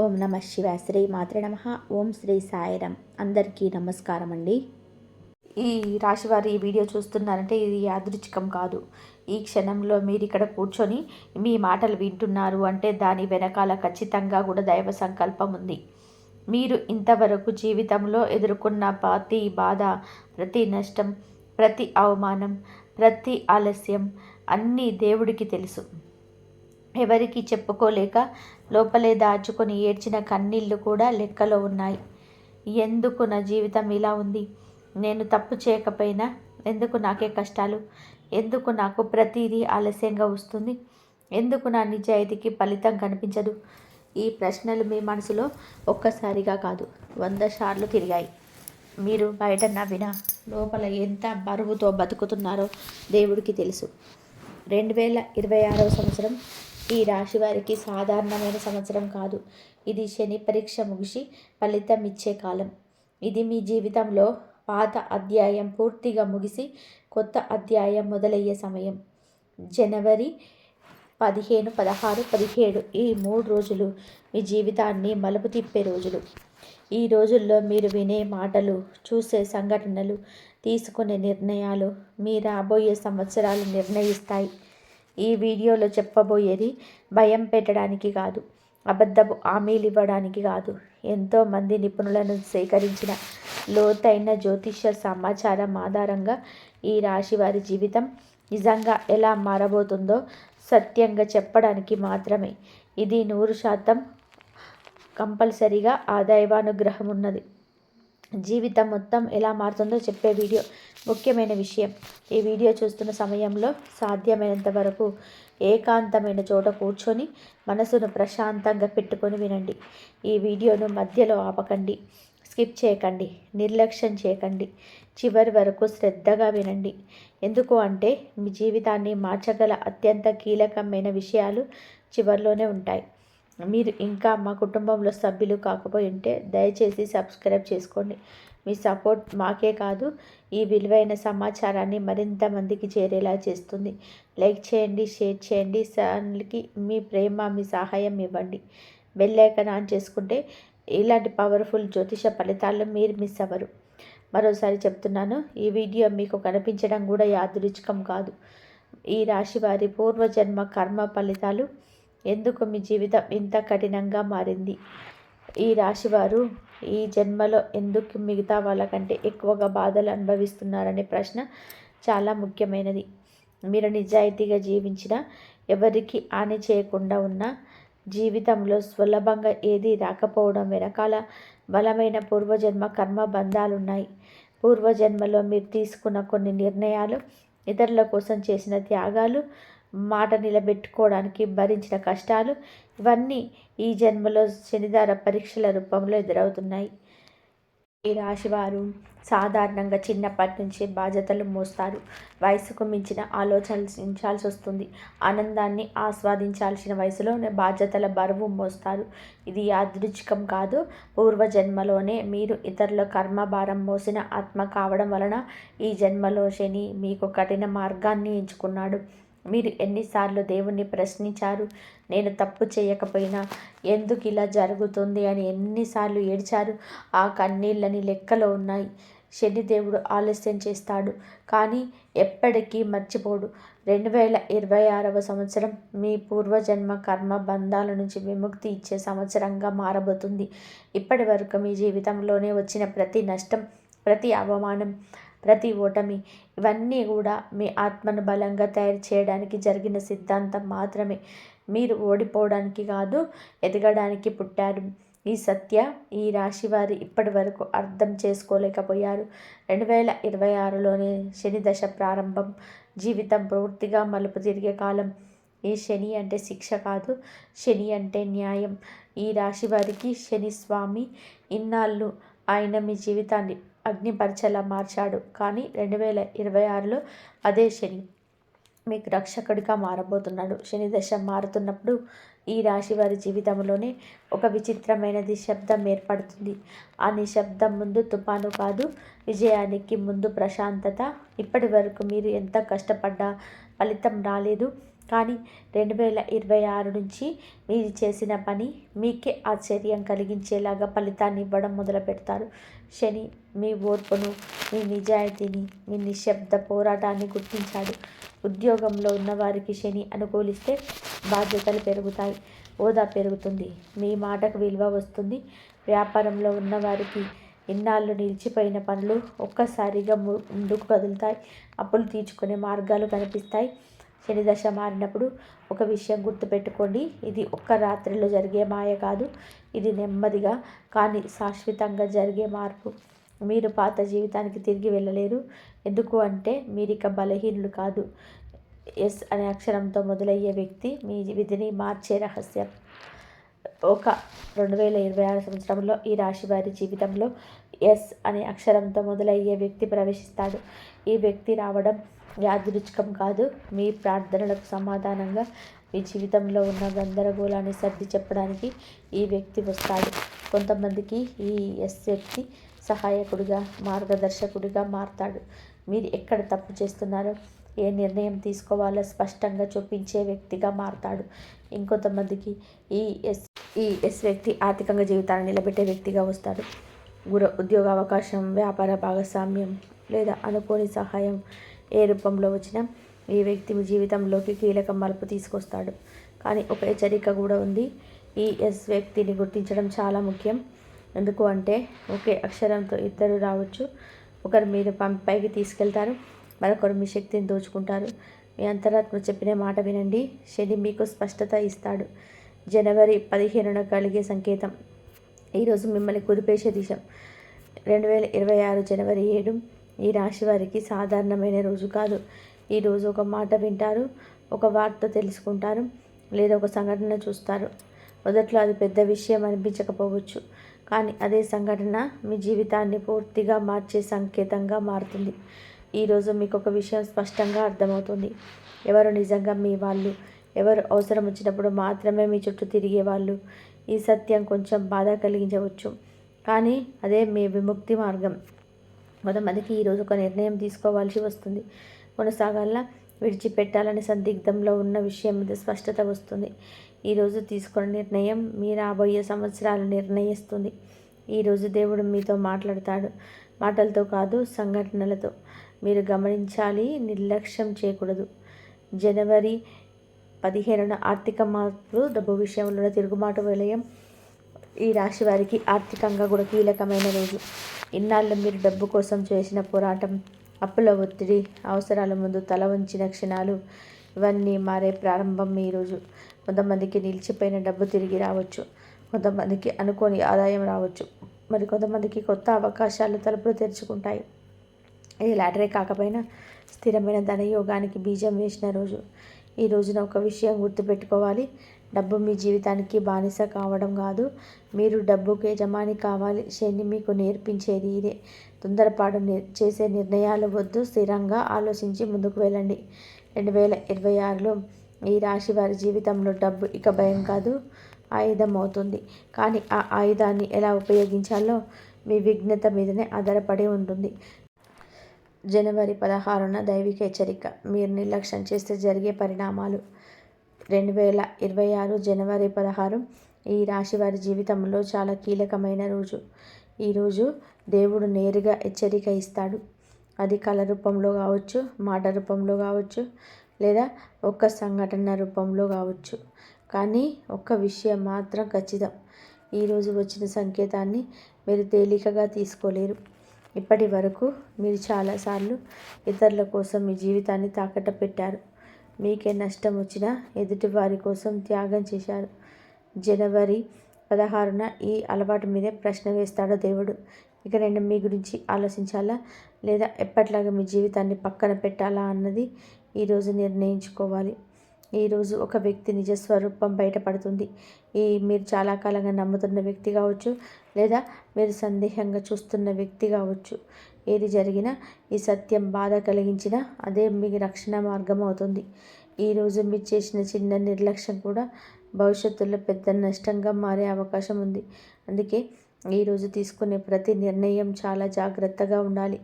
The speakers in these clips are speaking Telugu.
ఓం నమ శివాయ. శ్రీ మాత్రే నమ. ఓం శ్రీ సాయిరామ్. అందరికీ నమస్కారం అండి. ఈ రాశివారి ఈ వీడియో చూస్తున్నారంటే ఇది యాదృచ్ఛికం కాదు. ఈ క్షణంలో మీరు ఇక్కడ కూర్చొని మీ మాటలు వింటున్నారు అంటే దాని వెనకాల ఖచ్చితంగా కూడా దైవ సంకల్పం ఉంది. మీరు ఇంతవరకు జీవితంలో ఎదుర్కొన్న ప్రతి బాధ, ప్రతి నష్టం, ప్రతి అవమానం, ప్రతి ఆలస్యం అన్నీ దేవుడికి తెలుసు. ఎవరికి చెప్పుకోలేక లోపలే దాచుకొని ఏడ్చిన కన్నీళ్ళు కూడా లెక్కలో ఉన్నాయి. ఎందుకు నా జీవితం ఇలా ఉంది? నేను తప్పు చేయకపోయినా ఎందుకు నాకే కష్టాలు? ఎందుకు నాకు ప్రతిదీ ఆలస్యంగా వస్తుంది? ఎందుకు నా నిజాయితీకి ఫలితం కనిపించదు? ఈ ప్రశ్నలు మీ మనసులో ఒక్కసారిగా కాదు 100 సార్లు తిరిగాయి. మీరు బయట నవ్వినా లోపల ఎంత బరువుతో బతుకుతున్నారో దేవుడికి తెలుసు. 2026వ సంవత్సరం ఈ రాశి వారికి సాధారణమైన సంవత్సరం కాదు. ఇది శని పరీక్ష ముగిసి ఫలితం ఇచ్చే కాలం. ఇది మీ జీవితంలో పాత అధ్యాయం పూర్తిగా ముగిసి కొత్త అధ్యాయం మొదలయ్యే సమయం. జనవరి 15, 16, 17 ఈ 3 రోజులు మీ జీవితాన్ని మలుపు తిప్పే రోజులు. ఈ రోజుల్లో మీరు వినే మాటలు, చూసే సంఘటనలు, తీసుకునే నిర్ణయాలు మీ రాబోయే సంవత్సరాలు నిర్ణయిస్తాయి. ఈ వీడియోలో చెప్పబోయేది భయం పెట్టడానికి కాదు, అబద్ధపు హామీలు ఇవ్వడానికి కాదు. ఎంతోమంది నిపుణులను సేకరించిన లోతైన జ్యోతిష్య సమాచారం ఆధారంగా ఈ రాశి వారి జీవితం నిజంగా ఎలా మారబోతుందో సత్యంగా చెప్పడానికి మాత్రమే. ఇది 100% కంపల్సరీగా ఆ దైవానుగ్రహం ఉన్నది. జీవితం మొత్తం ఎలా మారుతుందో చెప్పే వీడియో. ముఖ్యమైన విషయం, ఈ వీడియో చూస్తున్న సమయంలో సాధ్యమైనంత వరకు ఏకాంతమైన చోట కూర్చొని మనసును ప్రశాంతంగా పెట్టుకొని వినండి. ఈ వీడియోను మధ్యలో ఆపకండి, స్కిప్ చేయకండి, నిర్లక్ష్యం చేయకండి. చివరి వరకు శ్రద్ధగా వినండి. ఎందుకు అంటే మీ జీవితాన్ని మార్చగల అత్యంత కీలకమైన విషయాలు చివరిలోనే ఉంటాయి. మీరు ఇంకా మా కుటుంబంలో సభ్యులు కాకపోయి ఉంటే దయచేసి సబ్స్క్రైబ్ చేసుకోండి. మీ సపోర్ట్ మాకే కాదు, ఈ విలువైన సమాచారాన్ని మరింత మందికి చేరేలా చేస్తుంది. లైక్ చేయండి, షేర్ చేయండి, ఛానల్కి మీ ప్రేమ, మీ సహాయం ఇవ్వండి. బెల్ ఐకాన్ ఆన్ చేసుకుంటే ఇలాంటి పవర్ఫుల్ జ్యోతిష ఫలితాల్లో మీరు మిస్ అవ్వరు. మరోసారి చెప్తున్నాను, ఈ వీడియో మీకు కనిపించడం కూడా యాదృచ్ఛికం కాదు. ఈ రాశి వారి పూర్వజన్మ కర్మ ఫలితాలు. ఎందుకు మీ జీవితం ఇంత కఠినంగా మారింది? ఈ రాశివారు ఈ జన్మలో ఎందుకు మిగతా వాళ్ళకంటే ఎక్కువగా బాధలు అనుభవిస్తున్నారనే ప్రశ్న చాలా ముఖ్యమైనది. మీరు నిజాయితీగా జీవించినా, ఎవరికి హాని చేయకుండా ఉన్న జీవితంలో సులభంగా ఏది రాకపోవడం వెనకాల బలమైన పూర్వజన్మ కర్మ బంధాలున్నాయి. పూర్వజన్మలో మీరు తీసుకున్న కొన్ని నిర్ణయాలు, ఇతరుల కోసం చేసిన త్యాగాలు, మాట నిలబెట్టుకోవడానికి భరించిన కష్టాలు, ఇవన్నీ ఈ జన్మలో శనిదార పరీక్షల రూపంలో ఎదురవుతున్నాయి. ఈ రాశివారు సాధారణంగా చిన్నప్పటి నుంచి బాధ్యతలు మోస్తారు. వయసుకు మించిన ఆలోచించాల్సి వస్తుంది. ఆనందాన్ని ఆస్వాదించాల్సిన వయసులోనే బాధ్యతల బరువు మోస్తారు. ఇది యాదృచ్ఛికం కాదు. పూర్వజన్మలోనే మీరు ఇతరుల కర్మభారం మోసిన ఆత్మ కావడం వలన ఈ జన్మలో శని మీకు కఠిన మార్గాన్ని ఎంచుకున్నాడు. మీరు ఎన్నిసార్లు దేవుణ్ణి ప్రశ్నించారు? నేను తప్పు చేయకపోయినా ఎందుకు ఇలా జరుగుతుంది అని ఎన్నిసార్లు ఏడ్చారు? ఆ కన్నీళ్ళని లెక్కలో ఉన్నాయి. శనిదేవుడు ఆలస్యం చేస్తాడు, కానీ ఎప్పటికీ మర్చిపోడు. 2026వ సంవత్సరం మీ పూర్వజన్మ కర్మ బంధాల నుంచి విముక్తి ఇచ్చే సంవత్సరంగా మారబోతుంది. ఇప్పటి వరకు మీ జీవితంలోనే వచ్చిన ప్రతి నష్టం, ప్రతి అవమానం, ప్రతి ఓటమి, ఇవన్నీ కూడా మీ ఆత్మను బలంగా తయారు చేయడానికి జరిగిన సిద్ధాంతం మాత్రమే. మీరు ఓడిపోవడానికి కాదు, ఎదగడానికి పుట్టారు. ఈ సత్య ఈ రాశి వారి ఇప్పటి వరకు అర్థం చేసుకోలేకపోయారు. 2026లోనే శని దశ ప్రారంభం. జీవితం పూర్తిగా మలుపు తిరిగే కాలం. ఈ శని అంటే శిక్ష కాదు, శని అంటే న్యాయం. ఈ రాశి వారికి శని స్వామి ఇన్నాళ్ళు ఆయన మీ జీవితాన్ని అగ్నిపరచలా మార్చాడు. కానీ 2026లో అదే శని మీకు రక్షకుడిగా మారబోతున్నాడు. శని దశ మారుతున్నప్పుడు ఈ రాశి వారి జీవితంలోనే ఒక విచిత్రమైన నిశ్శబ్దం ఏర్పడుతుంది. ఆ నిశ్శబ్దం ముందు తుఫాను కాదు, విజయానికి ముందు ప్రశాంతత. ఇప్పటి వరకు మీరు ఎంత కష్టపడ్డా ఫలితం రాలేదు. కానీ 2026 నుంచి మీరు చేసిన పని మీకే ఆశ్చర్యం కలిగించేలాగా ఫలితాన్ని ఇవ్వడం మొదలు పెడతారు. శని మీ ఓర్పును, మీ నిజాయితీని, మీ నిశ్శబ్ద పోరాటాన్ని గుర్తించాడు. ఉద్యోగంలో ఉన్నవారికి శని అనుకూలిస్తే బాధ్యతలు పెరుగుతాయి, హోదా పెరుగుతుంది, మీ మాటకు విలువ వస్తుంది. వ్యాపారంలో ఉన్నవారికి ఇన్నాళ్ళు నిలిచిపోయిన పనులు ఒక్కసారిగా ముందుకు కదులుతాయి. అప్పులు తీర్చుకునే మార్గాలు కనిపిస్తాయి. శని దశ మారినప్పుడు ఒక విషయం గుర్తుపెట్టుకోండి, ఇది ఒక్క రాత్రిలో జరిగే మాయ కాదు, ఇది నెమ్మదిగా కానీ శాశ్వతంగా జరిగే మార్పు. మీరు పాత జీవితానికి తిరిగి వెళ్ళలేరు. ఎందుకు అంటే మీరిక బలహీనులు కాదు. ఎస్ అనే అక్షరంతో మొదలయ్యే వ్యక్తి మీ విధిని మార్చే రహస్యం. ఒక 2026 సంవత్సరంలో ఈ రాశి వారి జీవితంలో ఎస్ అనే అక్షరంతో మొదలయ్యే వ్యక్తి ప్రవేశిస్తాడు. ఈ వ్యక్తి రావడం యాదృచ్ఛికం కాదు, మీ ప్రార్థనలకు సమాధానంగా మీ జీవితంలో ఉన్న గందరగోళాన్ని సర్ది చెప్పడానికి ఈ వ్యక్తి వస్తాడు. కొంతమందికి ఈ ఎస్ వ్యక్తి సహాయకుడిగా, మార్గదర్శకుడిగా మారతాడు. మీరు ఎక్కడ తప్పు చేస్తున్నారో, ఏ నిర్ణయం తీసుకోవాలో స్పష్టంగా చూపించే వ్యక్తిగా మారతాడు. ఇంకొంతమందికి ఈ ఎస్ వ్యక్తి ఆర్థికంగా జీవితాన్ని నిలబెట్టే వ్యక్తిగా వస్తాడు. ఉద్యోగ అవకాశం, వ్యాపార భాగస్వామ్యం లేదా అనుకోని సహాయం ఏ రూపంలో వచ్చినా ఈ వ్యక్తి మీ జీవితంలోకి కీలక మలుపు తీసుకొస్తాడు. కానీ ఒక హెచ్చరిక కూడా ఉంది. ఈ ఎస్ వ్యక్తిని గుర్తించడం చాలా ముఖ్యం. ఎందుకు అంటే ఒకే అక్షరంతో ఇద్దరు రావచ్చు. ఒకరు మీరు పైకి తీసుకెళ్తారు, మరొకరు మీ శక్తిని దోచుకుంటారు. మీ అంతరాత్మ చెప్పిన మాట వినండి. శని మీకు స్పష్టత ఇస్తాడు. జనవరి 15న కలిగే సంకేతం. ఈరోజు మిమ్మల్ని కుదిపేసే దిశ. 2026 జనవరి 7 ఈ రాశి వారికి సాధారణమైన రోజు కాదు. ఈరోజు ఒక మాట వింటారు, ఒక వార్త తెలుసుకుంటారు, లేదా ఒక సంఘటన చూస్తారు. మొదట్లో అది పెద్ద విషయం అనిపించకపోవచ్చు, కానీ అదే సంఘటన మీ జీవితాన్ని పూర్తిగా మార్చే సంకేతంగా మారుతుంది. ఈరోజు మీకు ఒక విషయం స్పష్టంగా అర్థమవుతుంది. ఎవరు నిజంగా మీ వాళ్ళు, ఎవరు అవసరం వచ్చినప్పుడు మాత్రమే మీ చుట్టూ తిరిగే వాళ్ళు. ఈ సత్యం కొంచెం బాధ కలిగించవచ్చు, కానీ అదే మీ విముక్తి మార్గం. కొంతమందికి ఈరోజు ఒక నిర్ణయం తీసుకోవాల్సి వస్తుంది. కొనసాగాల, విడిచిపెట్టాలని సందిగ్ధంలో ఉన్న విషయం మీద స్పష్టత వస్తుంది. ఈరోజు తీసుకున్న నిర్ణయం మీ రాబోయే సంవత్సరాలు నిర్ణయిస్తుంది. ఈరోజు దేవుడు మీతో మాట్లాడతాడు, మాటలతో కాదు సంఘటనలతో. మీరు గమనించాలి, నిర్లక్ష్యం చేయకూడదు. జనవరి 15న ఆర్థిక మార్పులు, డబ్బు విషయంలో తిరుగుబాటు విలయం. ఈ రాశి వారికి ఆర్థికంగా కూడా కీలకమైన రోజు. ఇన్నాళ్ళు మీరు డబ్బు కోసం చేసిన పోరాటం, అప్పుల ఒత్తిడి, అవసరాల ముందు తల వంచిన క్షణాలు ఇవన్నీ మారే ప్రారంభం ఈరోజు. కొంతమందికి నిలిచిపోయిన డబ్బు తిరిగి రావచ్చు, కొంతమందికి అనుకోని ఆదాయం రావచ్చు, మరి కొంతమందికి కొత్త అవకాశాలు తలుపులు తెరుచుకుంటాయి. ఇది లాటరీ కాకపోయినా స్థిరమైన ధనయోగానికి బీజం వేసిన రోజు. ఈ రోజున ఒక విషయం గుర్తుపెట్టుకోవాలి, డబ్బు మీ జీవితానికి బానిస కావడం కాదు, మీరు డబ్బుకు యజమాని కావాలి. శని మీకు నేర్పించేది ఇదే. తొందరపాటు చేసే నిర్ణయాలు వద్దు, స్థిరంగా ఆలోచించి ముందుకు వెళ్ళండి. 2026లో ఈ రాశి వారి జీవితంలో డబ్బు ఇక భయం కాదు, ఆయుధం అవుతుంది. కానీ ఆ ఆయుధాన్ని ఎలా ఉపయోగించాలో మీ విఘ్నత మీదనే ఆధారపడి ఉంటుంది. జనవరి 16న దైవిక హెచ్చరిక. మీరు నిర్లక్ష్యం చేస్తే జరిగే పరిణామాలు. 2026 జనవరి 16 ఈ రాశి వారి జీవితంలో చాలా కీలకమైన రోజు. ఈరోజు దేవుడు నేరుగా హెచ్చరిక ఇస్తాడు. అది కళ రూపంలో కావచ్చు, మాట రూపంలో కావచ్చు, లేదా ఒక్క సంఘటన రూపంలో కావచ్చు. కానీ ఒక్క విషయం మాత్రం ఖచ్చితం, ఈరోజు వచ్చిన సంకేతాన్ని మీరు తేలికగా తీసుకోలేరు. ఇప్పటి వరకు మీరు చాలాసార్లు ఇతరుల కోసం మీ జీవితాన్ని తాకట్టు పెట్టారు. మీకే నష్టం వచ్చినా ఎదుటి వారి కోసం త్యాగం చేశారు. జనవరి 16న ఈ అలవాటు మీదే ప్రశ్న వేస్తాడో దేవుడు. ఇక నేను మీ గురించి ఆలోచించాలా, లేదా ఎప్పట్లాగా మీ జీవితాన్ని పక్కన పెట్టాలా అన్నది ఈరోజు నిర్ణయించుకోవాలి. ఈరోజు ఒక వ్యక్తి నిజస్వరూపం బయటపడుతుంది. మీరు చాలా కాలంగా నమ్ముతున్న వ్యక్తి కావచ్చు, లేదా మీరు సందేహంగా చూస్తున్న వ్యక్తి కావచ్చు. ఏది జరిగినా ఈ సత్యం బాధ కలిగించినా అదే మీ రక్షణ మార్గం అవుతుంది. ఈరోజు మీరు చేసిన చిన్న నిర్లక్ష్యం కూడా భవిష్యత్తులో పెద్ద నష్టంగా మారే అవకాశం ఉంది. అందుకే ఈరోజు తీసుకునే ప్రతి నిర్ణయం చాలా జాగ్రత్తగా ఉండాలి.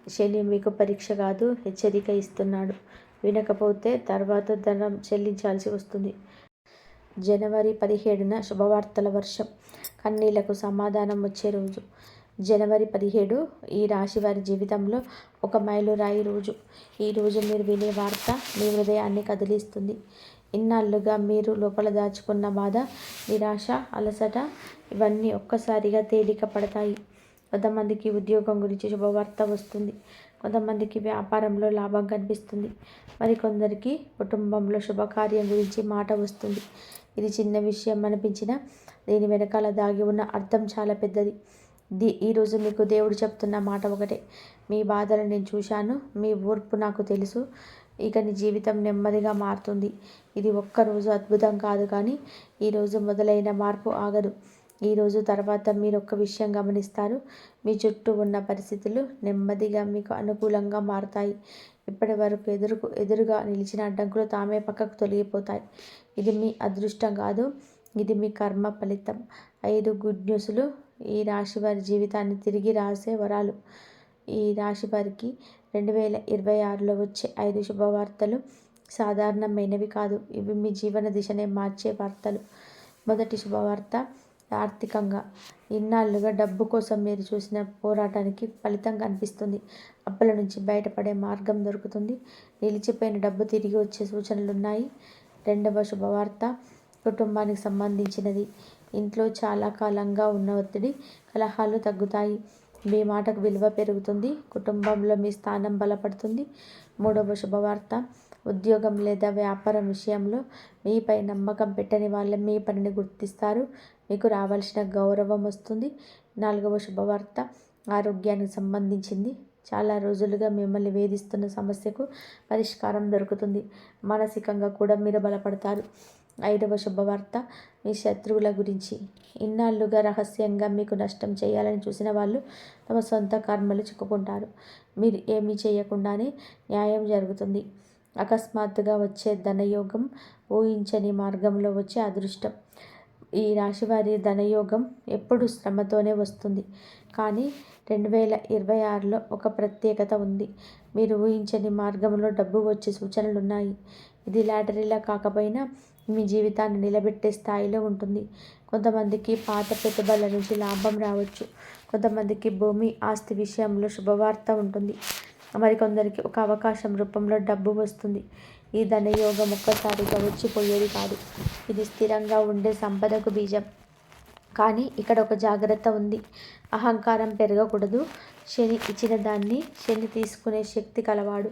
శని మీకు పరీక్ష కాదు, హెచ్చరిక ఇస్తున్నాడు. వినకపోతే తర్వాత ధనం చెల్లించాల్సి వస్తుంది. జనవరి 17న శుభవార్తల వర్షం, కన్నీళ్లకు సమాధానం వచ్చే రోజు. జనవరి 17 ఈ రాశి వారి జీవితంలో ఒక మైలురాయి రోజు. ఈరోజు మీరు వినే వార్త మీ హృదయాన్ని కదిలిస్తుంది. ఇన్నాళ్లుగా మీరు లోపల దాచుకున్న బాధ, నిరాశ, అలసట ఇవన్నీ ఒక్కసారిగా తేలిక పడతాయి. కొంతమందికి ఉద్యోగం గురించి శుభవార్త వస్తుంది. కొంతమందికి వ్యాపారంలో లాభం కనిపిస్తుంది. మరికొందరికి కుటుంబంలో శుభకార్యం గురించి మాట వస్తుంది. ఇది చిన్న విషయం అనిపించినా దీని వెనకాల దాగి ఉన్న అర్థం చాలా పెద్దది. ఈరోజు మీకు దేవుడు చెప్తున్న మాట ఒకటే: మీ బాధలు నేను చూశాను, మీ ఓర్పు నాకు తెలుసు. ఇక నీ జీవితం నెమ్మదిగా మారుతుంది. ఇది ఒక్కరోజు అద్భుతం కాదు, కానీ ఈరోజు మొదలైన మార్పు ఆగదు. ఈరోజు తర్వాత మీరు ఒక్క విషయం గమనిస్తారు: మీ చుట్టూ ఉన్న పరిస్థితులు నెమ్మదిగా మీకు అనుకూలంగా మారుతాయి. ఇప్పటి వరకు ఎదురుగా నిలిచిన అడ్డంకులు తామే పక్కకు తొలగిపోతాయి. ఇది మీ అదృష్టం కాదు, ఇది మీ కర్మ ఫలితం. 5 గుడ్ న్యూస్లు ఈ రాశి వారి జీవితాన్ని తిరిగి రాసే వరాలు. ఈ రాశి వారికి 2026లో వచ్చే 5 శుభవార్తలు సాధారణమైనవి కాదు. ఇవి మీ జీవన దిశనే మార్చే వార్తలు. మొదటి శుభవార్త, ఆర్థికంగా. ఇన్నాళ్లుగా డబ్బు కోసం మీరు చూసిన పోరాటానికి ఫలితం కనిపిస్తుంది. అప్పుల నుంచి బయటపడే మార్గం దొరుకుతుంది. నిలిచిపోయిన డబ్బు తిరిగి వచ్చే సూచనలున్నాయి. రెండవ శుభవార్త, కుటుంబానికి సంబంధించినది. ఇంట్లో చాలా కాలంగా ఉన్న ఒత్తిడి, కలహాలు తగ్గుతాయి. మీ మాటకు విలువ పెరుగుతుంది. కుటుంబంలో మీ స్థానం బలపడుతుంది. మూడవ శుభవార్త, ఉద్యోగం లేదా వ్యాపారం విషయంలో మీపై నమ్మకం పెట్టని వాళ్ళు మీ పనిని గుర్తిస్తారు. మీకు రావాల్సిన గౌరవం వస్తుంది. నాలుగవ శుభవార్త, ఆరోగ్యానికి సంబంధించింది. చాలా రోజులుగా మిమ్మల్ని వేధిస్తున్న సమస్యకు పరిష్కారం దొరుకుతుంది. మానసికంగా కూడా మీరు బలపడతారు. ఐదవ శుభవార్త, మీ శత్రువుల గురించి. ఇన్నాళ్లుగా రహస్యంగా మీకు నష్టం చేయాలని చూసిన వాళ్ళు తమ సొంత కర్మలు చిక్కుకుంటారు. మీరు ఏమీ చేయకుండానే న్యాయం జరుగుతుంది. అకస్మాత్తుగా వచ్చే ధనయోగం, ఊహించని మార్గంలో వచ్చే అదృష్టం. ఈ రాశివారి ధనయోగం ఎప్పుడు శ్రమతోనే వస్తుంది, కానీ 2026లో ఒక ప్రత్యేకత ఉంది. మీరు ఊహించని మార్గంలో డబ్బు వచ్చే సూచనలున్నాయి. ఇది లాటరీలా కాకపోయినా మీ జీవితాన్ని నిలబెట్టే స్థాయిలో ఉంటుంది. కొంతమందికి పాత పెట్టుబడుల నుంచి లాభం రావచ్చు. కొంతమందికి భూమి, ఆస్తి విషయంలో శుభవార్త ఉంటుంది. మరికొందరికి ఒక అవకాశం రూపంలో డబ్బు వస్తుంది. ఈ ధనయోగం ఒక్కసారిగా వచ్చిపోయేది కాదు. ఇది స్థిరంగా ఉండే సంపదకు బీజం. కానీ ఇక్కడ ఒక జాగ్రత్త ఉంది. అహంకారం పెరగకూడదు. శని ఇచ్చిన దాన్ని శని తీసుకునే శక్తి కలవాడు.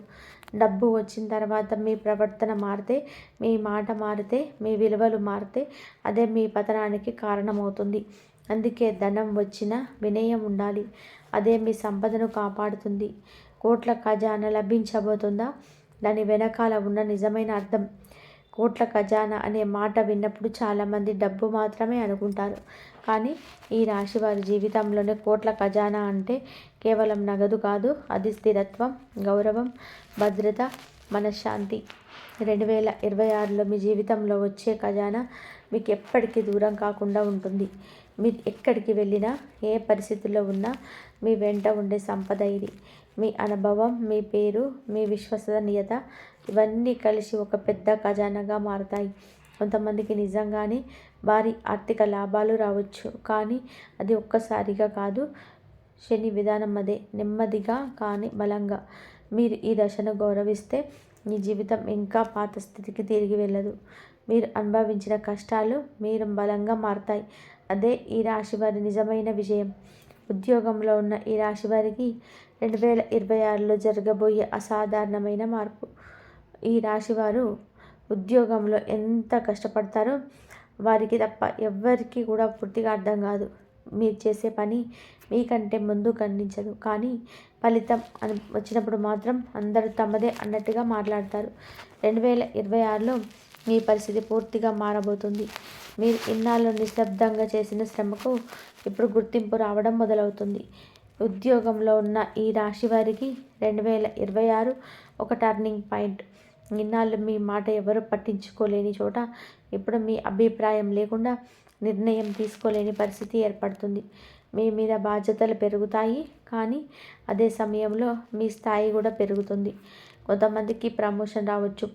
డబ్బు వచ్చిన తర్వాత మీ ప్రవర్తన మారితే, మీ మాట మారితే, మీ విలువలు మారితే అదే మీ పతనానికి కారణమవుతుంది. అందుకే ధనం వచ్చినా వినయం ఉండాలి. అదే మీ సంపదను కాపాడుతుంది. కోట్ల ఖజానా లభించబోతుందా? దాని వెనకాల ఉన్న నిజమైన అర్థం. కోట్ల ఖజానా అనే మాట విన్నప్పుడు చాలామంది డబ్బు మాత్రమే అనుకుంటారు. కానీ ఈ రాశి వారి జీవితంలోనే కోట్ల ఖజానా అంటే కేవలం నగదు కాదు. అది స్థిరత్వం, గౌరవం, భద్రత, మనశ్శాంతి. 2026లో మీ జీవితంలో వచ్చే ఖజానా మీకు ఎప్పటికీ దూరం కాకుండా ఉంటుంది. మీరు ఎక్కడికి వెళ్ళినా, ఏ పరిస్థితుల్లో ఉన్నా మీ వెంట ఉండే సంపద ఇది. మీ అనుభవం, మీ పేరు, మీ విశ్వసనీయత ఇవన్నీ కలిసి ఒక పెద్ద ఖజానాగా మారతాయి. కొంతమందికి నిజంగానే భారీ ఆర్థిక లాభాలు రావచ్చు, కానీ అది ఒక్కసారిగా కాదు. శని విధానం అదే, నెమ్మదిగా కానీ బలంగా. మీరు ఈ దశను గౌరవిస్తే మీ జీవితం ఇంకా పాత స్థితికి తిరిగి వెళ్ళదు. మీరు అనుభవించిన కష్టాలు మీరు బలంగా మారతాయి. అదే ఈ రాశి వారి నిజమైన విజయం. ఉద్యోగంలో ఉన్న ఈ రాశి వారికి 2026లో జరగబోయే అసాధారణమైన మార్పు. ఈ రాశివారు ఉద్యోగంలో ఎంత కష్టపడతారో వారికి తప్ప ఎవ్వరికీ కూడా పూర్తిగా అర్థం కాదు. మీరు చేసే పని మీకంటే ముందు కనిపించదు, కానీ ఫలితం అని వచ్చినప్పుడు మాత్రం అందరూ తమదే అన్నట్టుగా మాట్లాడతారు. 2026లో మీ పరిస్థితి పూర్తిగా మారబోతుంది. మీరు ఇన్నాళ్ళు నిశ్శబ్దంగా చేసిన శ్రమకు ఇప్పుడు గుర్తింపు రావడం మొదలవుతుంది. ఉద్యోగంలో ఉన్న ఈ రాశి వారికి 2026 ఒక టర్నింగ్ పాయింట్. ఇన్నాళ్ళు మీ మాట ఎవరు పట్టించుకోలేని చోట ఇప్పుడు మీ అభిప్రాయం లేకుండా నిర్ణయం తీసుకోలేని పరిస్థితి ఏర్పడుతుంది. మీ మీద బాధ్యతలు పెరుగుతాయి, కానీ అదే సమయంలో మీ స్థాయి కూడా పెరుగుతుంది. కొంతమందికి ప్రమోషన్ రావచ్చు,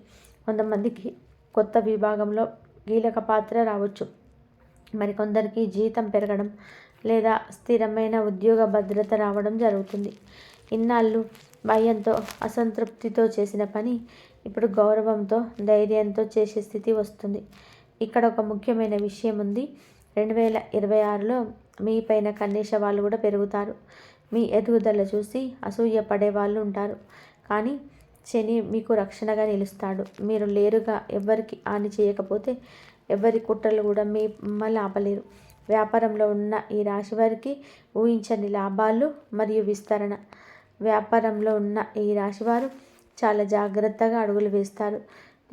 కొంతమందికి కొత్త విభాగంలో కీలక పాత్ర రావచ్చు, మరికొందరికి జీతం పెరగడం లేదా స్థిరమైన ఉద్యోగ భద్రత రావడం జరుగుతుంది. ఇన్నాళ్ళు భయంతో, అసంతృప్తితో చేసిన పని ఇప్పుడు గౌరవంతో, ధైర్యంతో చేసే స్థితి వస్తుంది. ఇక్కడ ఒక ముఖ్యమైన విషయం ఉంది. 2026లో మీ పైన కన్నేసే వాళ్ళు కూడా పెరుగుతారు. మీ ఎదుగుదల చూసి అసూయ పడే వాళ్ళు ఉంటారు. కానీ శని మీకు రక్షణగా నిలుస్తాడు. మీరు లేరుగా ఎవరికి హాని చేయకపోతే ఎవరి కుట్రలు కూడా మిమ్మల్ని ఆపలేరు. వ్యాపారంలో ఉన్న ఈ రాశి వారికి ఊహించని లాభాలు మరియు విస్తరణ. వ్యాపారంలో ఉన్న ఈ రాశివారు చాలా జాగ్రత్తగా అడుగులు వేస్తారు.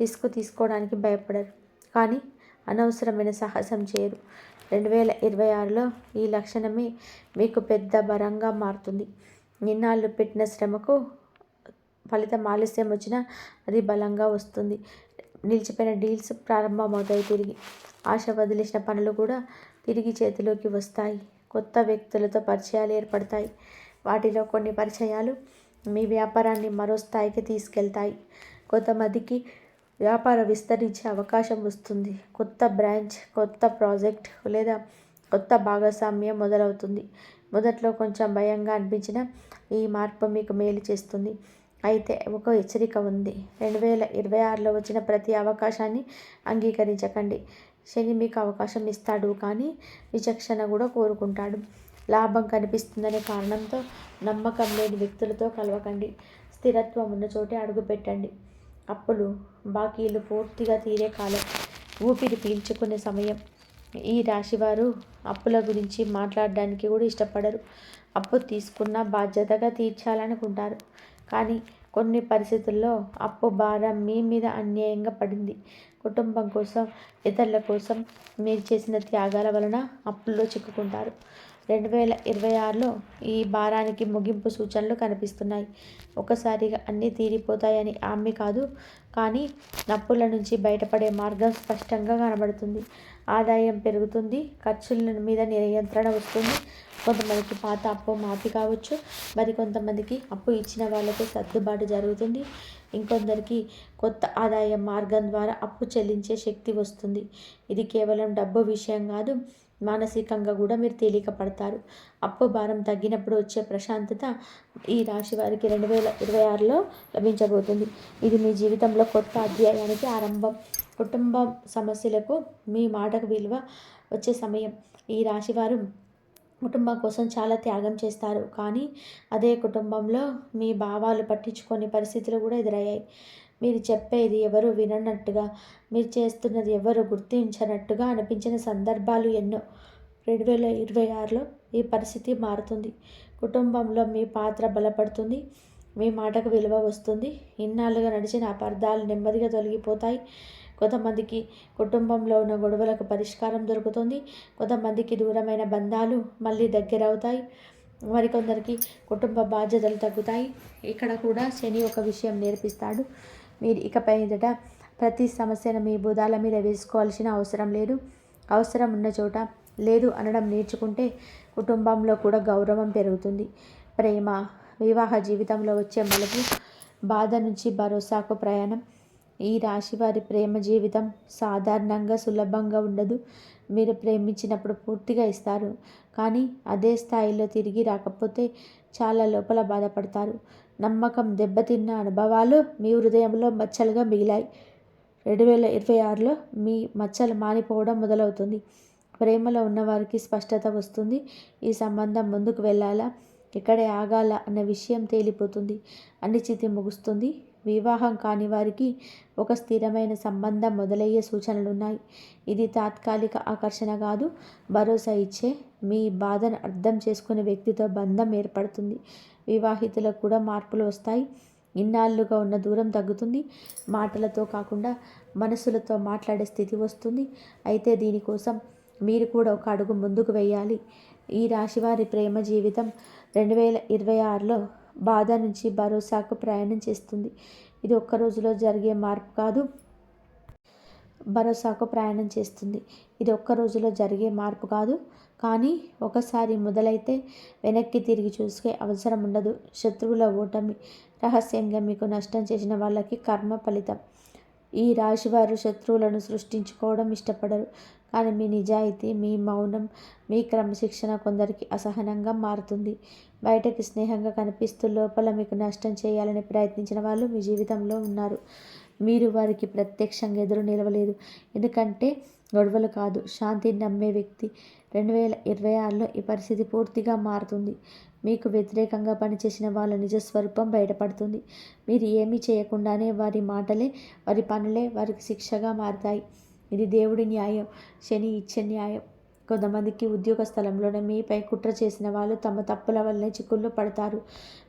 రిస్క్ తీసుకోవడానికి భయపడరు, కానీ అనవసరమైన సాహసం చేయరు. 2026లో ఈ లక్షణమే మీకు పెద్ద బలంగా మారుతుంది. ఇన్నాళ్ళు పెట్టిన శ్రమకు ఫలితం ఆలస్యం వచ్చినా అది బలంగా వస్తుంది. నిలిచిపోయిన డీల్స్ ప్రారంభమవుతాయి తిరిగి. ఆశ వదిలేసిన పనులు కూడా తిరిగి చేతిలోకి వస్తాయి. కొత్త వ్యక్తులతో పరిచయాలు ఏర్పడతాయి. వాటిలో కొన్ని పరిచయాలు మీ వ్యాపారాన్ని మరో స్థాయికి తీసుకెళ్తాయి. కొంతమందికి వ్యాపారం విస్తరించే అవకాశం వస్తుంది. కొత్త బ్రాంచ్, కొత్త ప్రాజెక్ట్ లేదా కొత్త భాగస్వామ్యం మొదలవుతుంది. మొదట్లో కొంచెం భయంగా అనిపించిన ఈ మార్పు మీకు మేలు చేస్తుంది. అయితే ఒక హెచ్చరిక ఉంది. 2026లో వచ్చిన ప్రతి అవకాశాన్ని అంగీకరించకండి. శని మీకు అవకాశం ఇస్తాడు, కానీ విచక్షణ కూడా కోరుకుంటాడు. లాభం కనిపిస్తుందనే కారణంతో నమ్మకం లేని వ్యక్తులతో కలవకండి. స్థిరత్వం ఉన్న చోటే అడుగు పెట్టండి. అప్పులు, బాకీలు పూర్తిగా తీరే కాలం, ఊపిరి పీల్చుకునే సమయం. ఈ రాశివారు అప్పుల గురించి మాట్లాడడానికి కూడా ఇష్టపడరు. అప్పు తీసుకున్న బాధ్యతగా తీర్చాలనుకుంటారు, కానీ కొన్ని పరిస్థితుల్లో అప్పు భారం మీ మీద అన్యాయంగా పడింది. కుటుంబం కోసం, ఇతరుల కోసం మీరు చేసిన త్యాగాల వలన అప్పుల్లో చిక్కుకుంటారు. 2026లో ఈ భారానికి ముగింపు సూచనలు కనిపిస్తున్నాయి. ఒకసారిగా అన్నీ తీరిపోతాయని హామీ కాదు, కానీ అప్పుల నుంచి బయటపడే మార్గం స్పష్టంగా కనబడుతుంది. ఆదాయం పెరుగుతుంది, ఖర్చుల మీద నియంత్రణ వస్తుంది. కొంతమందికి పాత అప్పు మాఫీ కావచ్చు, మరికొంతమందికి అప్పు ఇచ్చిన వాళ్ళతో సర్దుబాటు జరుగుతుంది. ఇంకొందరికి కొత్త ఆదాయ మార్గం ద్వారా అప్పు చెల్లించే శక్తి వస్తుంది. ఇది కేవలం డబ్బు విషయం కాదు, మానసికంగా కూడా మీరు తేలిక పడతారు. అప్పు భారం తగ్గినప్పుడు వచ్చే ప్రశాంతత ఈ రాశి వారికి 2026లో లభించబోతుంది. ఇది మీ జీవితంలో కొత్త అధ్యాయానికి ఆరంభం. కుటుంబం సమస్యలకు మీ మాటకు విలువ వచ్చే సమయం. ఈ రాశివారు కుటుంబం కోసం చాలా త్యాగం చేస్తారు, కానీ అదే కుటుంబంలో మీ భావాలు పట్టించుకొని పరిస్థితులు కూడా ఎదురయ్యాయి. మీరు చెప్పేది ఎవరు విననట్టుగా, మీరు చేస్తున్నది ఎవరు గుర్తించనట్టుగా అనిపించిన సందర్భాలు ఎన్నో. 2026లో ఈ పరిస్థితి మారుతుంది. కుటుంబంలో మీ పాత్ర బలపడుతుంది, మీ మాటకు విలువ వస్తుంది. ఇన్నాళ్ళుగా నడిచిన అపార్థాలు నెమ్మదిగా తొలగిపోతాయి. కొంతమందికి కుటుంబంలో ఉన్న గొడవలకు పరిష్కారం దొరుకుతుంది. కొంతమందికి దూరమైన బంధాలు మళ్ళీ దగ్గర అవుతాయి. మరికొందరికి కుటుంబ బాధ్యతలు తగ్గుతాయి. ఇక్కడ కూడా శని ఒక విషయం నేర్పిస్తాడు. మీరు ఇకపై ఎదుట ప్రతి సమస్యను మీ భుజాల మీద వేసుకోవాల్సిన అవసరం లేదు. అవసరం ఉన్న చోట లేదు అనడం నేర్చుకుంటే కుటుంబంలో కూడా గౌరవం పెరుగుతుంది. ప్రేమ, వివాహ జీవితంలో వచ్చే మలుపు, బాధ నుంచి భరోసాకు ప్రయాణం. ఈ రాశి వారి ప్రేమ జీవితం సాధారణంగా సులభంగా ఉండదు. మీరు ప్రేమించినప్పుడు పూర్తిగా ఇస్తారు, కానీ అదే స్థాయిలో తిరిగి రాకపోతే చాలా లోపల బాధపడతారు. నమ్మకం దెబ్బతిన్న అనుభవాలు మీ హృదయంలో మచ్చలుగా మిగిలాయి. 2026లో మీ మచ్చలు మానిపోవడం మొదలవుతుంది. ప్రేమలో ఉన్నవారికి స్పష్టత వస్తుంది. ఈ సంబంధం ముందుకు వెళ్ళాలా, ఇక్కడే ఆగాల అన్న విషయం తేలిపోతుంది. అనిశ్చితి ముగుస్తుంది. వివాహం కాని వారికి ఒక స్థిరమైన సంబంధం మొదలయ్యే సూచనలున్నాయి. ఇది తాత్కాలిక ఆకర్షణ కాదు, భరోసా ఇచ్చే, మీ బాధను అర్థం చేసుకునే వ్యక్తితో బంధం ఏర్పడుతుంది. వివాహితులకు కూడా మార్పులు వస్తాయి. ఇన్నాళ్ళుగా ఉన్న దూరం తగ్గుతుంది. మాటలతో కాకుండా మనసులతో మాట్లాడే స్థితి వస్తుంది. అయితే దీనికోసం మీరు కూడా ఒక అడుగు ముందుకు వేయాలి. ఈ రాశివారి ప్రేమ జీవితం 2026లో బాధ నుంచి భరోసాకు ప్రయాణం చేస్తుంది. ఇది ఒక్క రోజులో జరిగే మార్పు కాదు, భరోసాకు ప్రయాణం చేస్తుంది. ఇది ఒక్క రోజులో జరిగే మార్పు కాదు, కానీ ఒకసారి మొదలైతే వెనక్కి తిరిగి చూసే అవసరం ఉండదు. శత్రువుల ఓటమి రహస్యంగా మీకు నష్టం చేసిన వాళ్ళకి కర్మ ఫలితం. ఈ రాశివారు శత్రువులను సృష్టించుకోవడం ఇష్టపడరు, కానీ మీ నిజాయితీ, మీ మౌనం, మీ క్రమశిక్షణ కొందరికి అసహనంగా మారుతుంది. బయటకి స్నేహంగా కనిపిస్తూ లోపల మీకు నష్టం చేయాలని ప్రయత్నించిన వాళ్ళు మీ జీవితంలో ఉన్నారు. మీరు వారికి ప్రత్యక్షంగా ఎదురు నిలవలేదు, ఎందుకంటే గొడవలు కాదు, శాంతిని నమ్మే వ్యక్తి. 2026లో ఈ పరిస్థితి పూర్తిగా మారుతుంది. మీకు వ్యతిరేకంగా పనిచేసిన వాళ్ళ నిజస్వరూపం బయటపడుతుంది. మీరు ఏమీ చేయకుండానే వారి మాటలే, వారి పనులే వారికి శిక్షగా మారుతాయి. ఇది దేవుడి న్యాయం, శని ఇచ్చే న్యాయం. కొంతమందికి ఉద్యోగ స్థలంలోనే మీపై కుట్ర చేసిన వాళ్ళు తమ తప్పుల వల్లనే చిక్కుల్లో పడతారు.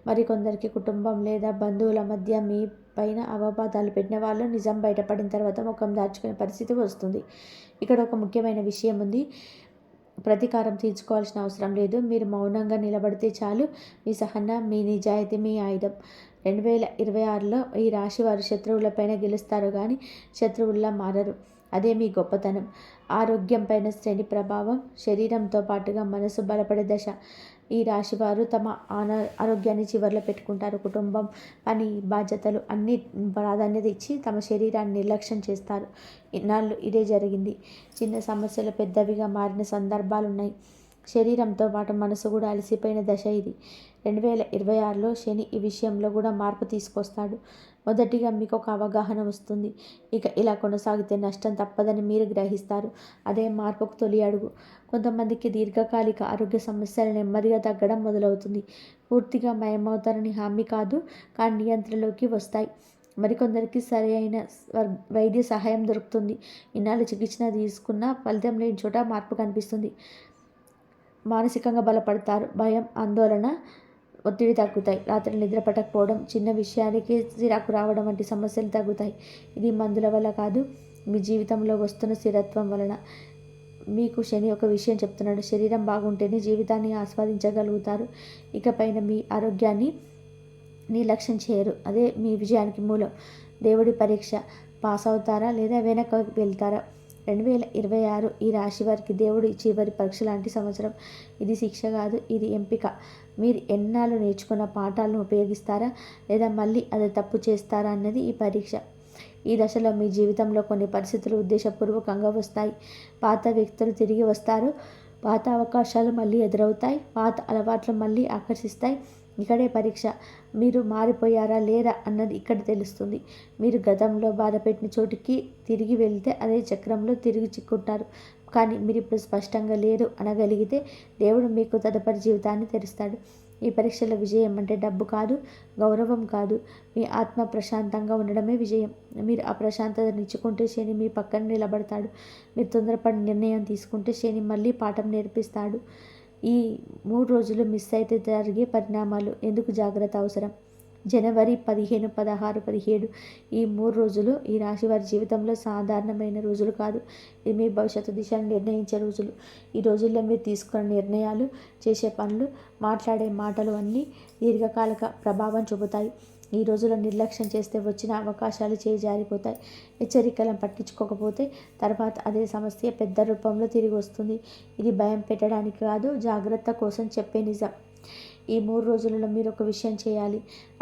మరికొందరికి కుటుంబం లేదా బంధువుల మధ్య మీ పైన అపవాదాలు పెట్టిన వాళ్ళు నిజం బయటపడిన తర్వాత ముఖం దాచుకునే పరిస్థితి వస్తుంది. ఇక్కడ ఒక ముఖ్యమైన విషయం ఉంది. ప్రతీకారం తీర్చుకోవాల్సిన అవసరం లేదు. మీరు మౌనంగా నిలబడితే చాలు. మీ సహనం, మీ నిజాయితీ మీ ఆయుధం. 2026లో ఈ రాశి వారు శత్రువులపైన గెలుస్తారు, కానీ శత్రువుల్లా మారరు. అదే మీ గొప్పతనం. ఆరోగ్యం పైన శని ప్రభావం, శరీరంతో పాటుగా మనసు బలపడే దశ. ఈ రాశివారు తమ ఆరోగ్యాన్ని చివర్లో పెట్టుకుంటారు. కుటుంబం, పని, బాధ్యతలు అన్నీ ప్రాధాన్యత ఇచ్చి తమ శరీరాన్ని నిర్లక్ష్యం చేస్తారు. ఇన్నాళ్ళు ఇదే జరిగింది. చిన్న సమస్యలు పెద్దవిగా మారిన సందర్భాలున్నాయి. శరీరంతో పాటు మనసు కూడా అలసిపోయిన దశ ఇది. 2026లో శని ఈ విషయంలో కూడా మార్పు తీసుకొస్తాడు. మొదటిగా మీకు ఒక అవగాహన వస్తుంది. ఇక ఇలా కొనసాగితే నష్టం తప్పదని మీరు గ్రహిస్తారు. అదే మార్పుకు తొలి అడుగు. కొంతమందికి దీర్ఘకాలిక ఆరోగ్య సమస్యలు నెమ్మదిగా తగ్గడం మొదలవుతుంది. పూర్తిగా మాయమవుతారని హామీ కాదు, కానీ నియంత్రణలోకి వస్తాయి. మరికొందరికి సరైన వైద్య సహాయం దొరుకుతుంది. ఇన్నాళ్ళు చికిత్స తీసుకున్న ఫలితం లేని చోట మార్పు కనిపిస్తుంది. మానసికంగా బలపడతారు. భయం, ఆందోళన, ఒత్తిడి తగ్గుతాయి. రాత్రి నిద్ర పట్టకపోవడం, చిన్న విషయానికి చిరాకు రావడం వంటి సమస్యలు తగ్గుతాయి. ఇది మందుల వల్ల కాదు, మీ జీవితంలో వస్తున్న స్థిరత్వం వలన. మీకు శని ఒక విషయం చెప్తున్నాడు. శరీరం బాగుంటేనే జీవితాన్ని ఆస్వాదించగలుగుతారు. ఇకపైన మీ ఆరోగ్యాన్ని నిర్లక్ష్యం చేయరు. అదే మీ విజయానికి మూలం. దేవుడి పరీక్ష. పాస్ అవుతారా లేదా వెనక్కి వెళ్తారా? 2026 ఈ రాశి వారికి దేవుడి చివరి పరీక్ష లాంటి సంవత్సరం. ఇది శిక్ష కాదు, ఇది ఎంపిక. మీరు ఎన్నాళ్ళు నేర్చుకున్న పాఠాలను ఉపయోగిస్తారా లేదా మళ్ళీ అది తప్పు చేస్తారా అన్నది ఈ పరీక్ష. ఈ దశలో మీ జీవితంలో కొన్ని పరిస్థితులు ఉద్దేశపూర్వకంగా వస్తాయి. పాత వ్యక్తులు తిరిగి వస్తారు. పాత అవకాశాలు మళ్ళీ ఎదురవుతాయి. పాత అలవాట్లు మళ్ళీ ఆకర్షిస్తాయి. ఇక్కడే పరీక్ష. మీరు మారిపోయారా లేదా అన్నది ఇక్కడ తెలుస్తుంది. మీరు గతంలో బాధపెట్టిన చోటికి తిరిగి వెళ్తే అదే చక్రంలో తిరిగి చిక్కుంటారు. కానీ మీరు ఇప్పుడు స్పష్టంగా లేరు అనగలిగితే దేవుడు మీకు తదుపరి జీవితాన్ని తెరుస్తాడు. ఈ పరీక్షల విజయం అంటే డబ్బు కాదు, గౌరవం కాదు, మీ ఆత్మ ప్రశాంతంగా ఉండడమే విజయం. మీరు ఆ ప్రశాంతతనిచ్చుకుంటే శని మీ పక్కన నిలబడతాడు. మీరు తొందరపడి నిర్ణయం తీసుకుంటే శని మళ్ళీ పాఠం నేర్పిస్తాడు. ఈ 3 రోజులు మిస్ అయితే జరిగే పరిణామాలు. ఎందుకు జాగ్రత్త అవసరం? జనవరి 15, 16, 17 ఈ 3 రోజులు ఈ రాశి వారి జీవితంలో సాధారణమైన రోజులు కాదు. ఇది మీ భవిష్యత్తు దిశను నిర్ణయించే రోజులు. ఈ రోజుల్లో మీరు తీసుకున్న నిర్ణయాలు, చేసే పనులు, మాట్లాడే మాటలు అన్నీ దీర్ఘకాలిక ప్రభావం చూపుతాయి. ఈ రోజులో నిర్లక్ష్యం చేస్తే వచ్చిన అవకాశాలు చేజారిపోతాయి. హెచ్చరికలను పట్టించుకోకపోతే తర్వాత అదే సమస్య పెద్ద రూపంలో తిరిగి వస్తుంది. ఇది భయం పెట్టడానికి కాదు, జాగ్రత్త కోసం చెప్పే నిజం. ఈ 3 రోజులలో మీరు ఒక విషయం చేయాలి.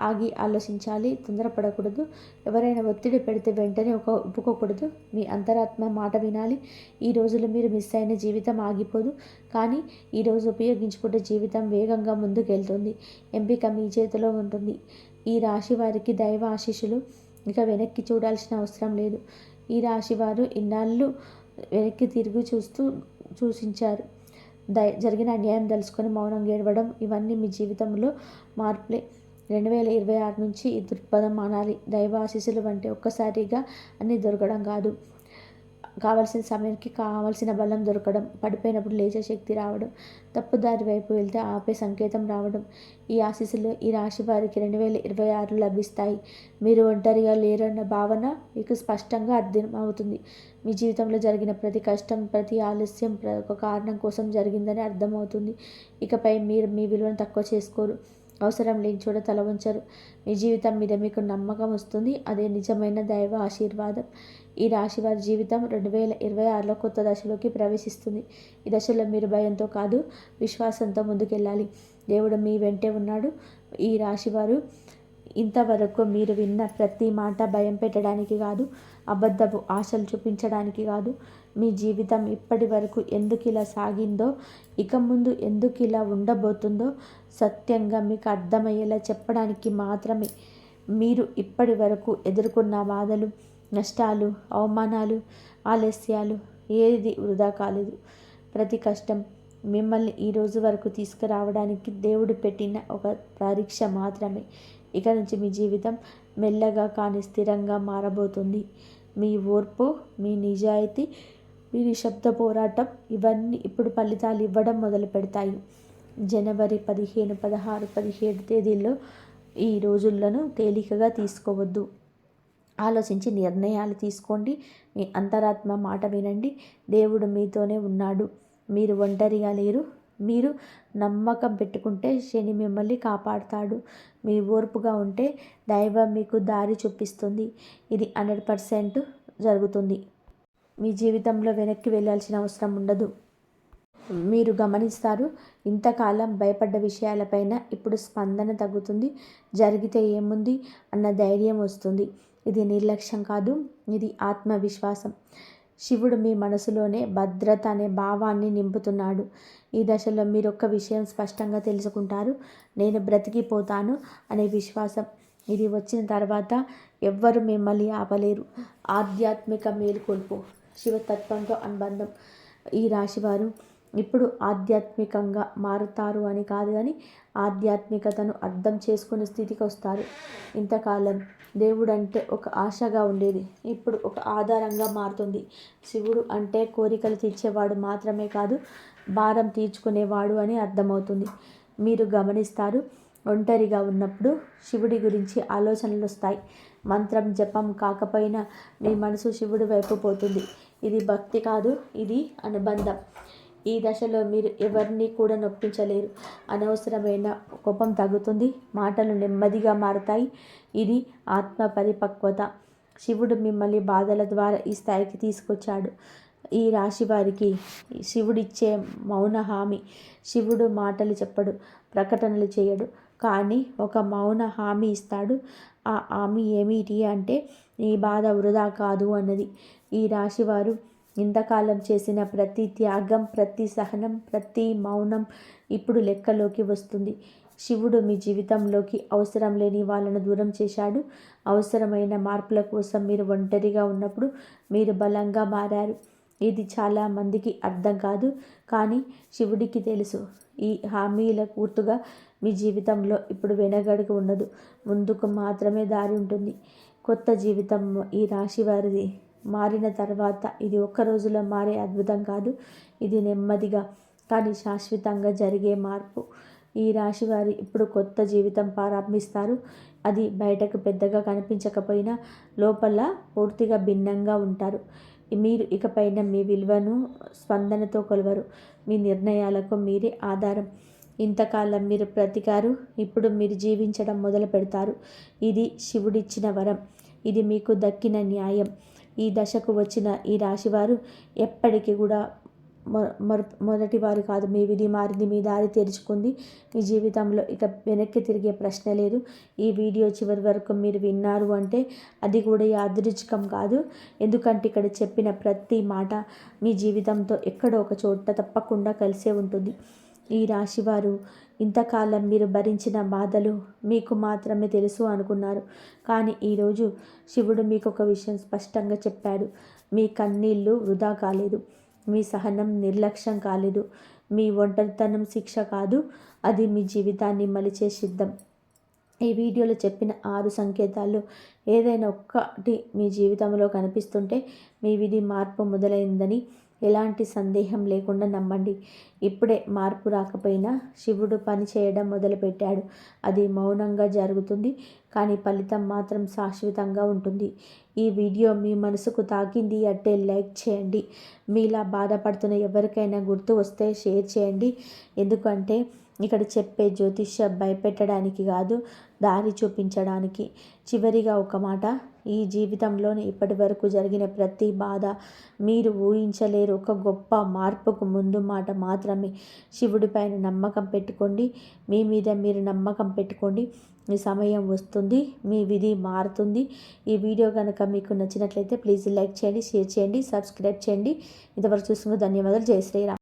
ఆగి ఆలోచించాలి. తొందరపడకూడదు. ఎవరైనా ఒత్తిడి పెడితే వెంటనే ఒప్పుకోకూడదు. మీ అంతరాత్మ మాట వినాలి. ఈ రోజులు మీరు మిస్ అయిన జీవితం ఆగిపోదు, కానీ ఈరోజు ఉపయోగించుకుంటే జీవితం వేగంగా ముందుకెళ్తుంది. ఎంపిక మీ చేతిలో ఉంటుంది. ఈ రాశి వారికి దైవ ఆశీస్సులు. ఇక వెనక్కి చూడాల్సిన అవసరం లేదు. ఈ రాశి వారు ఇన్నాళ్ళు వెనక్కి తిరిగి చూసించారు. జరిగిన అన్యాయం తెలుసుకొని మౌనంగా ఏడవడం, ఇవన్నీ మీ జీవితంలో మార్పులే. 2026 నుంచి ఈ దృక్పథం మానాలి. దైవ ఆశీస్సులు అంటే ఒక్కసారిగా అన్నీ దొరకడం కాదు. కావలసిన సమయానికి కావలసిన బలం దొరకడం, పడిపోయినప్పుడు లేచే శక్తి రావడం, తప్పుదారి వైపు వెళ్తే ఆపే సంకేతం రావడం. ఈ ఆశీస్సులు ఈ రాశి వారికి 2026 లభిస్తాయి. మీరు ఒంటరిగా లేరన్న భావన మీకు స్పష్టంగా అర్థమవుతుంది. మీ జీవితంలో జరిగిన ప్రతి కష్టం, ప్రతి ఆలస్యం ఒక కారణం కోసం జరిగిందని అర్థమవుతుంది. ఇకపై మీరు మీ విలువను తక్కువ చేసుకోరు. అవసరం లేని చోట తల ఉంచరు. మీ జీవితం మీద మీకు నమ్మకం వస్తుంది. అదే నిజమైన దైవ ఆశీర్వాదం. ఈ రాశి వారి జీవితం 2026లో కొత్త దశలోకి ప్రవేశిస్తుంది. ఈ దశలో మీరు భయంతో కాదు, విశ్వాసంతో ముందుకెళ్ళాలి. దేవుడు మీ వెంటే ఉన్నాడు. ఈ రాశివారు ఇంతవరకు మీరు విన్న ప్రతి మాట భయం పెట్టడానికి కాదు, అబద్ధపు ఆశలు చూపించడానికి కాదు, మీ జీవితం ఇప్పటి వరకు ఎందుకు ఇలా సాగిందో, ఇక ముందు ఎందుకు ఇలా ఉండబోతుందో సత్యంగా మీకు అర్థమయ్యేలా చెప్పడానికి మాత్రమే. మీరు ఇప్పటి వరకు ఎదుర్కొన్న బాధలు, నష్టాలు, అవమానాలు, ఆలస్యాలు ఏది వృధా కాలేదు. ప్రతి కష్టం మిమ్మల్ని ఈ రోజు వరకు తీసుకురావడానికి దేవుడు పెట్టిన ఒక పరీక్ష మాత్రమే. ఇక నుంచి మీ జీవితం మెల్లగా కానీ స్థిరంగా మారబోతుంది. మీ ఓర్పు, మీ నిజాయితీ, మీ నిశ్శబ్ద పోరాటం ఇవన్నీ ఇప్పుడు ఫలితాలు ఇవ్వడం మొదలు పెడతాయి. జనవరి 15, 16, 17 తేదీల్లో ఈ రోజులను తేలికగా తీసుకోవద్దు. ఆలోచించి నిర్ణయాలు తీసుకోండి. మీ అంతరాత్మ మాట వినండి. దేవుడు మీతోనే ఉన్నాడు. మీరు ఒంటరిగా లేరు. మీరు నమ్మకం పెట్టుకుంటే శని మిమ్మల్ని కాపాడుతాడు. మీ ఓర్పుగా ఉంటే దైవం మీకు దారి చూపిస్తుంది. ఇది 100% జరుగుతుంది. మీ జీవితంలో వెనక్కి వెళ్ళాల్సిన అవసరం ఉండదు. మీరు గమనిస్తారు, ఇంతకాలం భయపడ్డ విషయాలపైన ఇప్పుడు స్పందన తగ్గుతుంది. జరిగితే ఏముంది అన్న ధైర్యం వస్తుంది. ఇది నిర్లక్ష్యం కాదు, ఇది ఆత్మవిశ్వాసం. శివుడు మీ మనసులోనే భద్రత అనే భావాన్ని నింపుతున్నాడు. ఈ దశలో మీరు ఒక్క విషయం స్పష్టంగా తెలుసుకుంటారు, నేను బ్రతికిపోతాను అనే విశ్వాసం. ఇది వచ్చిన తర్వాత ఎవ్వరు మిమ్మల్ని ఆపలేరు. ఆధ్యాత్మిక మేలుకొల్పు, శివతత్వంతో అనుబంధం. ఈ రాశివారు ఇప్పుడు ఆధ్యాత్మికంగా మారుతారు అని కాదు, కానీ ఆధ్యాత్మికతను అర్థం చేసుకునే స్థితికి వస్తారు. ఇంతకాలం దేవుడు అంటే ఒక ఆశగా ఉండేది, ఇప్పుడు ఒక ఆధారంగా మారుతుంది. శివుడు అంటే కోరికలు తీర్చేవాడు మాత్రమే కాదు, భారం తీర్చుకునేవాడు అని అర్థమవుతుంది. మీరు గమనిస్తారు, ఒంటరిగా ఉన్నప్పుడు శివుడి గురించి ఆలోచనలు వస్తాయి. మంత్రం జపం కాకపోయినా మీ మనసు శివుడి వైపు పోతుంది. ఇది భక్తి కాదు, ఇది అనుబంధం. ఈ దశలో మీరు ఎవరిని కూడా నొప్పించలేరు. అనవసరమైన కోపం తగ్గుతుంది. మాటలు నెమ్మదిగా మారుతాయి. ఇది ఆత్మ పరిపక్వత. శివుడు మిమ్మల్ని బాధల ద్వారా ఈ స్థాయికి తీసుకొచ్చాడు. ఈ రాశి వారికి శివుడిచ్చే మౌన హామీ. శివుడు మాటలు చెప్పడు, ప్రకటనలు చేయడు, కానీ ఒక మౌన హామీ ఇస్తాడు. ఆ హామీ ఏమిటి అంటే నీ బాధ వృధా కాదు అన్నది. ఈ రాశివారు ఇంతకాలం చేసిన ప్రతి త్యాగం, ప్రతి సహనం, ప్రతి మౌనం ఇప్పుడు లెక్కలోకి వస్తుంది. శివుడు మీ జీవితంలోకి అవసరం లేని వాళ్ళను దూరం చేశాడు. అవసరమైన మార్పుల కోసం మీరు ఒంటరిగా ఉన్నప్పుడు మీరు బలంగా మారారు. ఇది చాలా మందికి అర్థం కాదు, కానీ శివుడికి తెలుసు. ఈ హామీల పూర్తిగా మీ జీవితంలో ఇప్పుడు వెనగడుగు ఉండదు, ముందుకు మాత్రమే దారి ఉంటుంది. కొత్త జీవితం ఈ రాశి వారిది. మారిన తర్వాత ఇది ఒక్క రోజులో మారే అద్భుతం కాదు, ఇది నెమ్మదిగా కానీ శాశ్వతంగా జరిగే మార్పు. ఈ రాశి వారి ఇప్పుడు కొత్త జీవితం ప్రారంభిస్తారు. అది బయటకు పెద్దగా కనిపించకపోయినా లోపల పూర్తిగా భిన్నంగా ఉంటారు. మీరు ఇకపైన మీ విలువను స్పందనతో కొలవరు. మీ నిర్ణయాలకు మీరే ఆధారం. ఇంతకాలం మీరు బ్రతికారు, ఇప్పుడు మీరు జీవించడం మొదలు పెడతారు. ఇది శివుడిచ్చిన వరం. ఇది మీకు దక్కిన న్యాయం. ఈ దశకు వచ్చిన ఈ రాశివారు ఎప్పటికీ కూడా మొదటివారు కాదు. మీ విధి మారింది, మీ దారి తెరుచుకుంది. మీ జీవితంలో ఇక వెనక్కి తిరిగే ప్రశ్న లేదు. ఈ వీడియో చివరి వరకు మీరు విన్నారు అంటే అది కూడా యాదృచ్ఛికం కాదు. ఎందుకంటే ఇక్కడ చెప్పిన ప్రతి మాట మీ జీవితంతో ఎక్కడో ఒక చోట తప్పకుండా కలిసే ఉంటుంది. ఈ రాశివారు ఇంతకాలం మీరు భరించిన బాధలు మీకు మాత్రమే తెలుసు అనుకున్నారు, కానీ ఈరోజు శివుడు మీకు ఒక విషయం స్పష్టంగా చెప్పాడు. మీ కన్నీళ్ళు వృధా కాలేదు, మీ సహనం నిర్లక్ష్యం కాలేదు, మీ ఒంటరితనం శిక్ష కాదు, అది మీ జీవితాన్ని మలిచే సిద్ధం. ఈ వీడియోలో చెప్పిన 6 సంకేతాలు ఏదైనా ఒక్కటి మీ జీవితంలో కనిపిస్తుంటే మీ విధి మార్పు మొదలైందని ఎలాంటి సందేహం లేకుండా నమ్మండి. ఇప్పుడే మార్పు రాకపోయినా శివుడు పని చేయడం మొదలుపెట్టాడు. అది మౌనంగా జరుగుతుంది, కానీ ఫలితం మాత్రం శాశ్వతంగా ఉంటుంది. ఈ వీడియో మీ మనసుకు తాకింది అంటే లైక్ చేయండి. మీలా బాధపడుతున్న ఎవరికైనా గుర్తు వస్తే షేర్ చేయండి. ఎందుకంటే ఇక్కడ చెప్పే జ్యోతిష్య భయపెట్టడానికి కాదు, దారి చూపించడానికి. చివరిగా ఒక మాట, ఈ జీవితంలోనే ఇప్పటి వరకు జరిగిన ప్రతి బాధ మీరు ఊహించలేరు ఒక గొప్ప మార్పుకు ముందు మాట మాత్రమే. శివుడిపైన నమ్మకం పెట్టుకోండి, మీ మీద మీరు నమ్మకం పెట్టుకోండి. మీ సమయం వస్తుంది, మీ విధి మారుతుంది. ఈ వీడియో కనుక మీకు నచ్చినట్లయితే ప్లీజ్ లైక్ చేయండి, షేర్ చేయండి, సబ్స్క్రైబ్ చేయండి. ఇంతవరకు చూస్తున్నందుకు ధన్యవాదాలు. జై శ్రీరామ్.